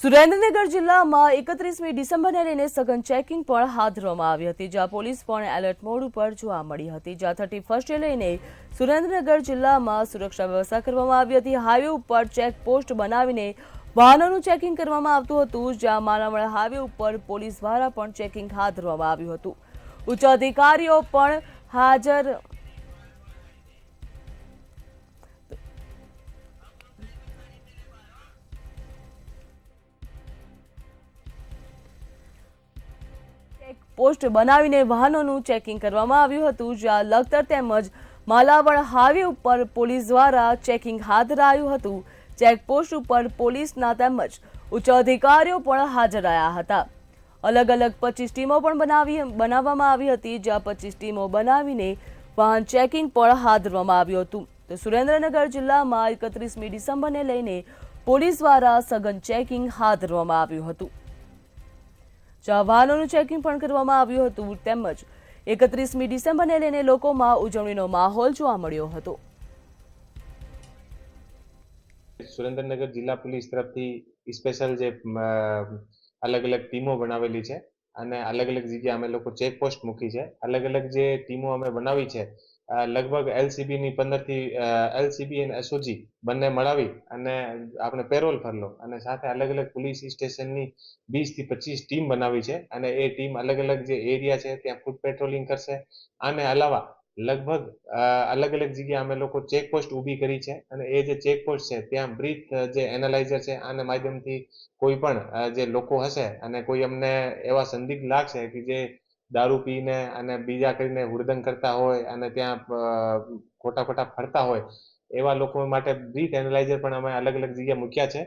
સુરેન્દ્રનગર જિલ્લામાં 31મી ડિસેમ્બરને લઈને સઘન ચેકિંગ પણ હાથ ધરવામાં આવી હતી, જ્યાં પોલીસ પણ એલર્ટ મોડ ઉપર જોવા મળી હતી. જ્યાં 31સ્ટને લઈને સુરેન્દ્રનગર જિલ્લામાં સુરક્ષા વ્યવસ્થા કરવામાં આવી હતી. હાઈવે ઉપર ચેકપોસ્ટ બનાવીને વાહનોનું ચેકિંગ કરવામાં આવતું હતું, જ્યાં માલામણ હાઈવે ઉપર પોલીસ દ્વારા પણ ચેકિંગ હાથ ધરવામાં આવ્યું હતું. ઉચ્ચ અધિકારીઓ પણ હાજર પોસ્ટ બનાવીને વાહનોનું ચેકિંગ કરવામાં આવ્યું હતું, જ્યાં લખતર તેમજ માલાવડ હાઈવે ઉપર પોલીસ દ્વારા ચેકિંગ હાથ ધરાયું હતું. ચેકપોસ્ટ ઉપર પોલીસના તેમજ ઉચ્ચ અધિકારીઓ પણ હાજર રહ્યા હતા. અલગ અલગ 25 ટીમો પણ બનાવવામાં આવી હતી, જ્યાં 25 ટીમો બનાવીને વાહન ચેકિંગ પણ હાથ ધરવામાં આવ્યું હતું. તો સુરેન્દ્રનગર જિલ્લામાં 31મી ડિસેમ્બરને લઈને પોલીસ દ્વારા સઘન ચેકિંગ હાથ ધરવામાં આવ્યું હતું, જ્યાં વાહનોનું ચેકિંગ પણ કરવામાં આવ્યું હતું. તેમજ 31મી ડિસેમ્બરને લઈને લોકોમાં ઉજવણીનો માહોલ જોવા મળ્યો હતો. સુરેન્દ્રનગર જિલ્લા પોલીસ તરફથી સ્પેશિયલ જે અલગ અલગ ટીમો બનાવેલી છે અને અલગ અલગ જગ્યાએ અમે લોકો ચેકપોસ્ટ મૂકી છે. અલગ અલગ જે ટીમો અમે બનાવી છે, લગભગ LCBની 15થી LCB અને SOG બંને મળાવી અને આપણે પેરોલ ભરલો અને સાથે અલગ અલગ પોલીસ સ્ટેશનની 20 થી 25 ટીમ બનાવી છે અને એ ટીમ અલગ અલગ જે એરિયા છે ત્યાં ફૂટ પેટ્રોલિંગ કરશે. આને અલાવા લગભગ અલગ અલગ જગ્યાએ અમે લોકો ચેકપોસ્ટ ઊભી કરી છે અને એ જે ચેકપોસ્ટ છે ત્યાં બ્રીથ જે એનાલાઇઝર છે આના માધ્યમથી કોઈ પણ જે લોકો હશે અને કોઈ અમને એવા સંદિગ્ધ લાગશે કે જે દારૂ પીને અને બીજા કરીને હુડદંગ કરતા હોય અને ત્યાં ખોટા ફરતા હોય, એવા લોકો માટે બ્રીથ એનાલાઇઝર પણ અમે અલગ અલગ જગ્યાએ મૂક્યા છે